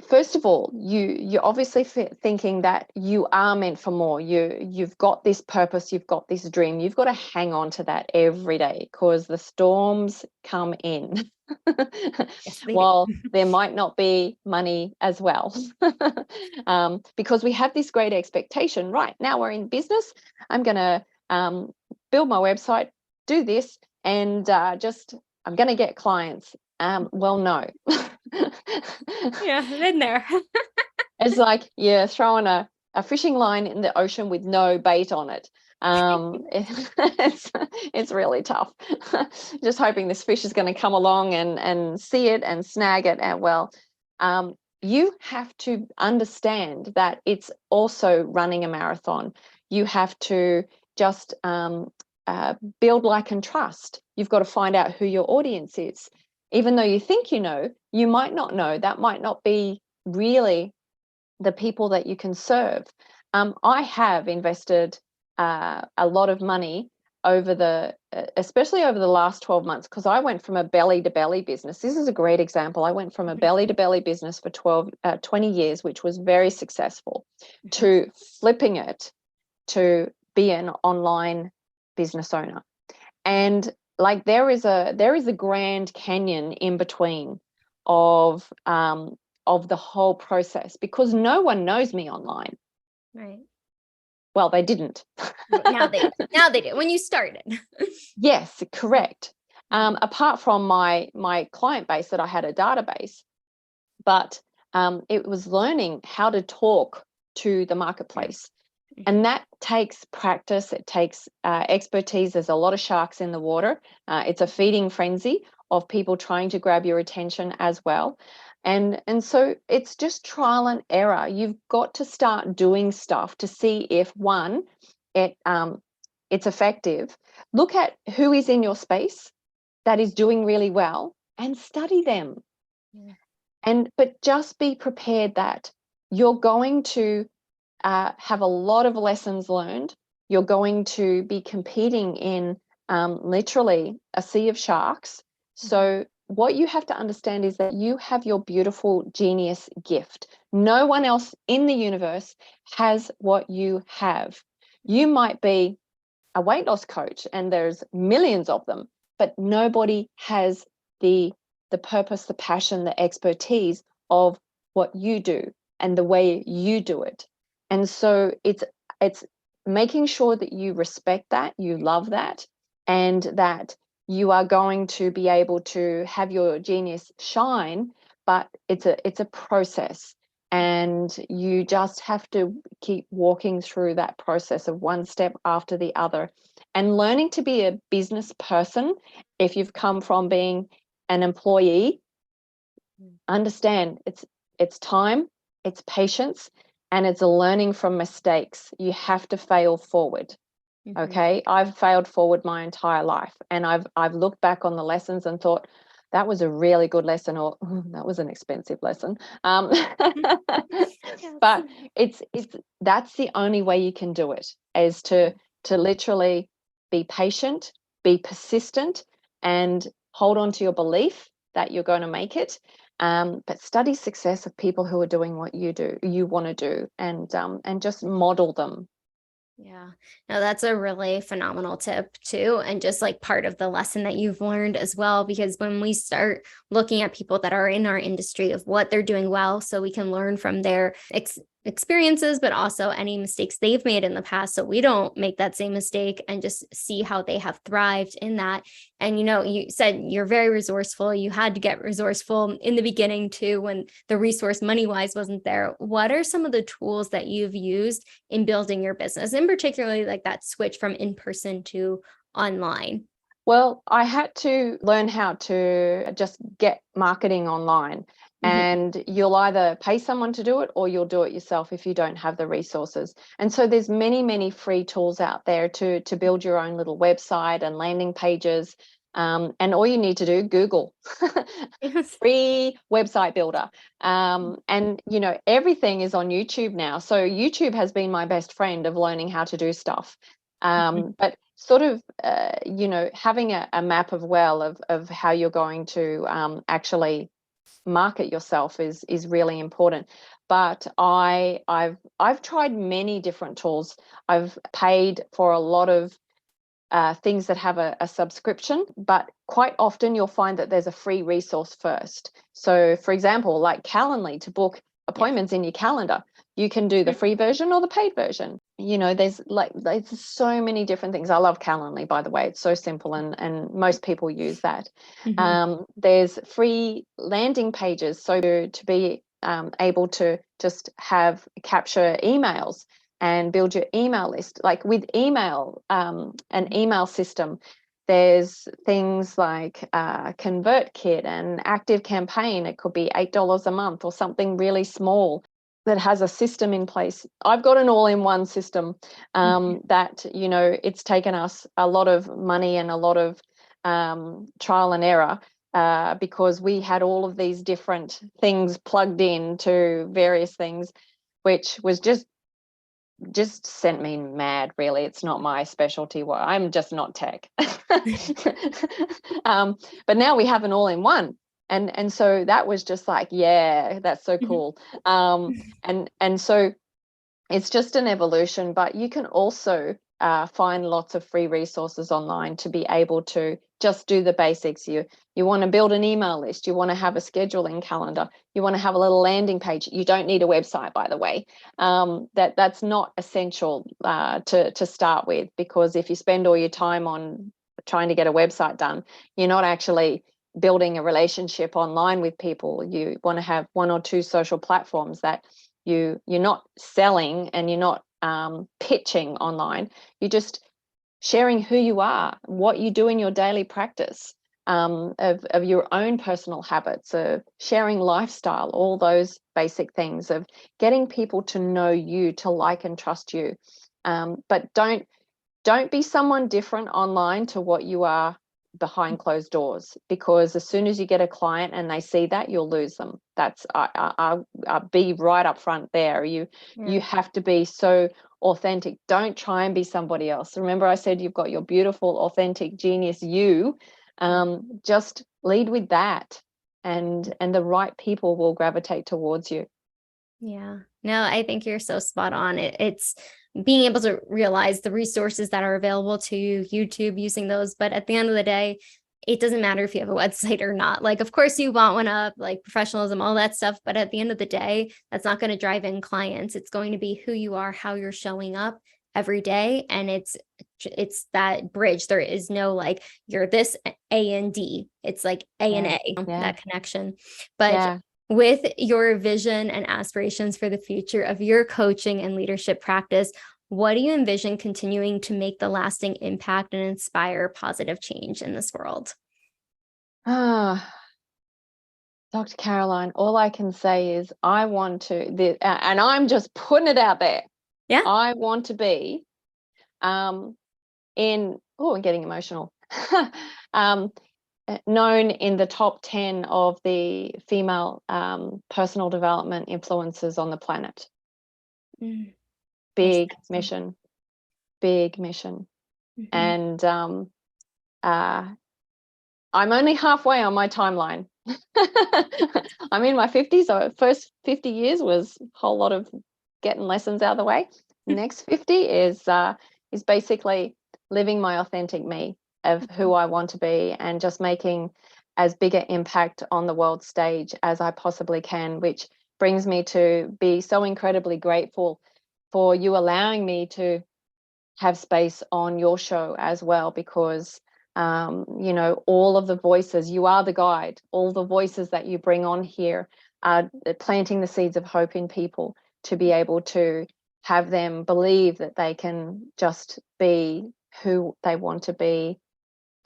first of all, you're obviously thinking that you are meant for more. You've got this purpose, you've got this dream. You've got to hang on to that every day, because the storms come in. Yes, While there might not be money as well. Because we have this great expectation. Right now we're in business. I'm going to build my website, do this, and I'm going to get clients. Well, no. Yeah, I've been there. It's like, throwing a fishing line in the ocean with no bait on it. It's really tough. Just hoping this fish is going to come along and see it and snag it. And you have to understand that it's also running a marathon. You have to just build, like, and trust. You've got to find out who your audience is. Even though you think you know, you might not know. That might not be really the people that you can serve. I have invested a lot of money especially over the last 12 months, because I went from a belly to belly business. This is a great example. I went from a belly to belly business for 20 years, which was very successful, to flipping it to be an online business owner. And like, there is a Grand Canyon in between of the whole process, because no one knows me online. Right. Well, they didn't. Now they do. When you started. Yes, correct. Apart from my client base, that I had a database, but it was learning how to talk to the marketplace. And that takes practice. It takes expertise. There's a lot of sharks in the water. It's a feeding frenzy of people trying to grab your attention as well. And so it's just trial and error. You've got to start doing stuff to see if, one, it's effective. Look at who is in your space that is doing really well and study them. But just be prepared that you're going to have a lot of lessons learned. You're going to be competing in literally a sea of sharks. So what you have to understand is that you have your beautiful genius gift. No one else in the universe has what you have. You might be a weight loss coach, and there's millions of them, but nobody has the purpose, the passion, the expertise of what you do and the way you do it. And so it's making sure that you respect that, you love that, and that you are going to be able to have your genius shine. But it's a process, and you just have to keep walking through that process of one step after the other, and learning to be a business person. If you've come from being an employee, understand it's time, it's patience, and it's a learning from mistakes. You have to fail forward. Okay, I've failed forward my entire life, and I've looked back on the lessons and thought, that was a really good lesson, or that was an expensive lesson. But it's that's the only way you can do it, is to literally be patient, be persistent, and hold on to your belief that you're going to make it. But study success of people who are doing what you want to do, and just model them. Yeah, no, that's a really phenomenal tip too. And just like part of the lesson that you've learned as well, because when we start looking at people that are in our industry of what they're doing well, so we can learn from their experiences, but also any mistakes they've made in the past, so we don't make that same mistake, and just see how they have thrived in that. And, you said you're very resourceful. You had to get resourceful in the beginning too, when the resource money-wise wasn't there. What are some of the tools that you've used in building your business, and particularly like that switch from in-person to online? Well, I had to learn how to just get marketing online. And you'll either pay someone to do it, or you'll do it yourself if you don't have the resources. And so there's many free tools out there to build your own little website and landing pages. And all you need to do, Google free website builder. And everything is on YouTube now. So YouTube has been my best friend of learning how to do stuff. But sort of, having a map of how you're going to actually market yourself is really important. But I've tried many different tools. I've paid for a lot of things that have a subscription, but quite often you'll find that there's a free resource first. So, for example, like Calendly, to book appointments in your calendar, you can do the free version or the paid version. There's so many different things. I love Calendly, by the way. It's so simple, and most people use that. There's free landing pages, so to be able to just capture emails and build your email list. Like with email, an email system, there's things like ConvertKit and Active Campaign. It could be $8 a month or something really small. that has a system in place. I've got an all-in-one system that, you know, it's taken us a lot of money and a lot of trial and error because we had all of these different things plugged in to various things, which was just sent me mad, really. It's not my specialty. Well, I'm just not tech. But now we have an all-in-one. And so that was just like, yeah, that's so cool. And so it's just an evolution, but you can also find lots of free resources online to be able to just do the basics. You want to build an email list, you want to have a scheduling calendar, you want to have a little landing page. You don't need a website, by the way. That's not essential to start with, because if you spend all your time on trying to get a website done, you're not actually building a relationship online with people. You want to have one or two social platforms that you're not selling and you're not pitching online. You're just sharing who you are, what you do in your daily practice, of your own personal habits, of sharing lifestyle, all those basic things, of getting people to know you, to like and trust you. But don't be someone different online to what you are behind closed doors, because as soon as you get a client and they see that, you'll lose them. That's I'll be right up front there. You have to be so authentic. Don't try and be somebody else. Remember, I said you've got your beautiful, authentic, genius you. Just lead with that, and the right people will gravitate towards you. Yeah, no, I think you're so spot on. It's being able to realize the resources that are available to you, YouTube, using those. But at the end of the day, it doesn't matter if you have a website or not. Like, of course you want one up, like professionalism, all that stuff. But at the end of the day, that's not going to drive in clients. It's going to be who you are, how you're showing up every day. And it's that bridge. There is no like, you're this A and D. It's like A and A, that connection. But with your vision and aspirations for the future of your coaching and leadership practice, what do you envision continuing to make the lasting impact and inspire positive change in this world? Dr. Caroline, all I can say is I want to, and I'm just putting it out there. Yeah. I want to be I'm getting emotional. Known in the top 10 of the female personal development influencers on the planet. Big mission. And I'm only halfway on my timeline. I'm in my 50s, so first 50 years was a whole lot of getting lessons out of the way. Next 50 is basically living my authentic me, of who I want to be, and just making as big an impact on the world stage as I possibly can, which brings me to be so incredibly grateful for you allowing me to have space on your show as well, because you know, all of the voices, you are the guide, all the voices that you bring on here are planting the seeds of hope in people to be able to have them believe that they can just be who they want to be,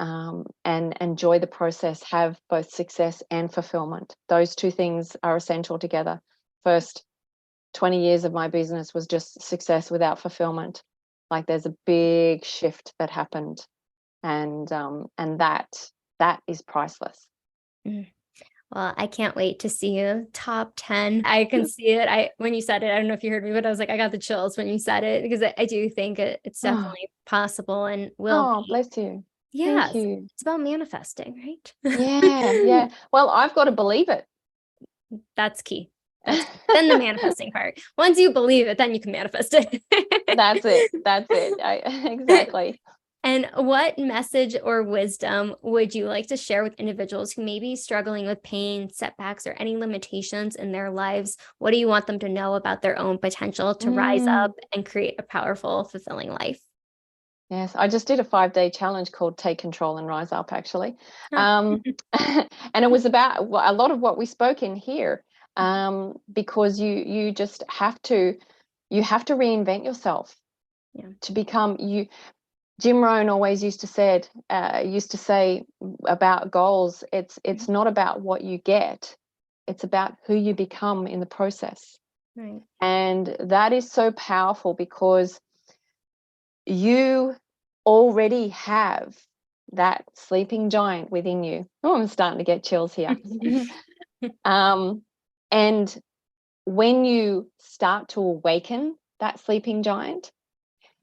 and enjoy the process, have both success and fulfillment. Those two things are essential together. First 20 years of my business was just success without fulfillment. Like, there's a big shift that happened, and that is priceless. Well, I can't wait to see you top 10. I can see it. When you said it, I don't know if you heard me, but I was like, I got the chills when you said it, because I do think it's definitely possible and will be. Bless you. Yeah, Thank you. it's about manifesting, right? Yeah. Well, I've got to believe it. That's key. Then the manifesting part. Once you believe it, then you can manifest it. That's it. Exactly. And what message or wisdom would you like to share with individuals who may be struggling with pain, setbacks, or any limitations in their lives? What do you want them to know about their own potential to rise up and create a powerful, fulfilling life? Yes, I just did a 5-day challenge called Take Control and Rise Up, actually. And it was about a lot of what we spoke in here, because you just have to reinvent yourself to become you. Jim Rohn always used to say about goals, it's not about what you get, it's about who you become in the process. Right. And that is so powerful because you already have that sleeping giant within you. Oh, I'm starting to get chills here. And when you start to awaken that sleeping giant,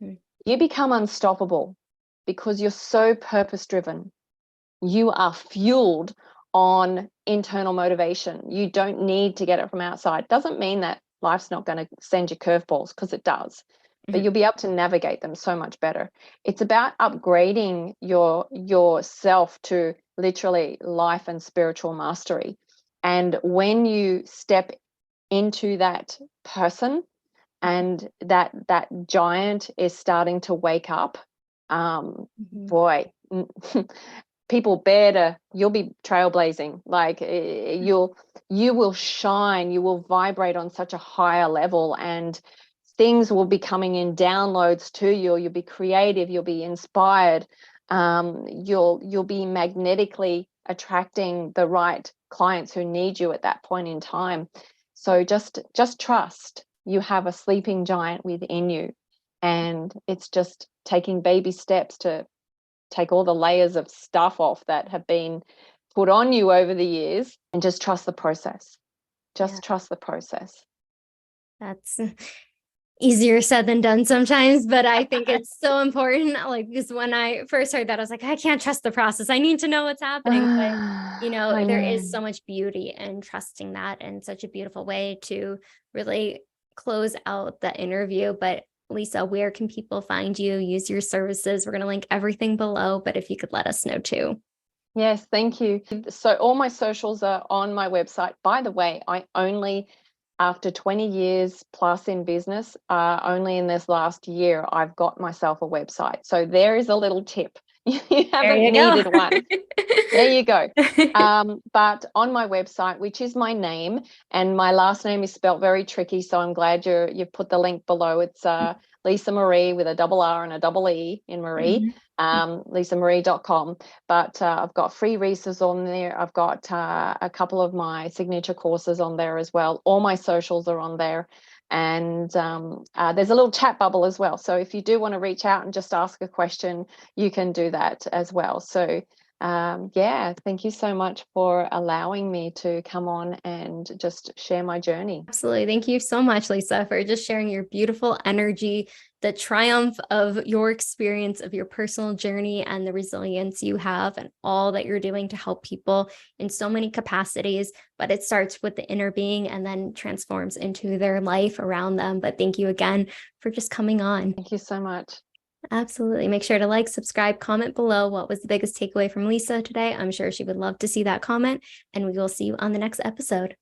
you become unstoppable because you're so purpose driven. You are fueled on internal motivation. You don't need to get it from outside. Doesn't mean that life's not going to send you curveballs, because it does, but you'll be able to navigate them so much better. It's about upgrading yourself to literally life and spiritual mastery. And when you step into that person and that giant is starting to wake up, boy, people you'll be trailblazing. Like you will shine, you will vibrate on such a higher level, and things will be coming in downloads to you. You'll be creative, you'll be inspired, you'll be magnetically attracting the right clients who need you at that point in time. So just trust you have a sleeping giant within you, and it's just taking baby steps to take all the layers of stuff off that have been put on you over the years, and just trust the process. Trust the process. That's easier said than done sometimes, but I think it's so important. Like, because when I first heard that, I was like, I can't trust the process. I need to know what's happening. But, there is so much beauty in trusting that, and such a beautiful way to really close out the interview. But Lisa, where can people find you, use your services? We're going to link everything below, but if you could let us know too. Yes, thank you. So all my socials are on my website. By the way, after 20 years plus in business, only in this last year, I've got myself a website. So there is a little tip. You haven't needed one. There you go. But on my website, which is my name, and my last name is spelt very tricky, so I'm glad you've put the link below. It's Lisa Marree with a double R and a double E in Marree, lisamarree.com. But I've got free resources on there. I've got a couple of my signature courses on there as well. All my socials are on there. And there's a little chat bubble as well. So if you do want to reach out and just ask a question, you can do that as well. So thank you so much for allowing me to come on and just share my journey. Absolutely. Thank you so much, Lisa, for just sharing your beautiful energy, the triumph of your experience, of your personal journey, and the resilience you have, and all that you're doing to help people in so many capacities. But it starts with the inner being and then transforms into their life around them. But thank you again for just coming on. Thank you so much. Absolutely. Make sure to like, subscribe, comment below what was the biggest takeaway from Lisa today. I'm sure she would love to see that comment, and we will see you on the next episode.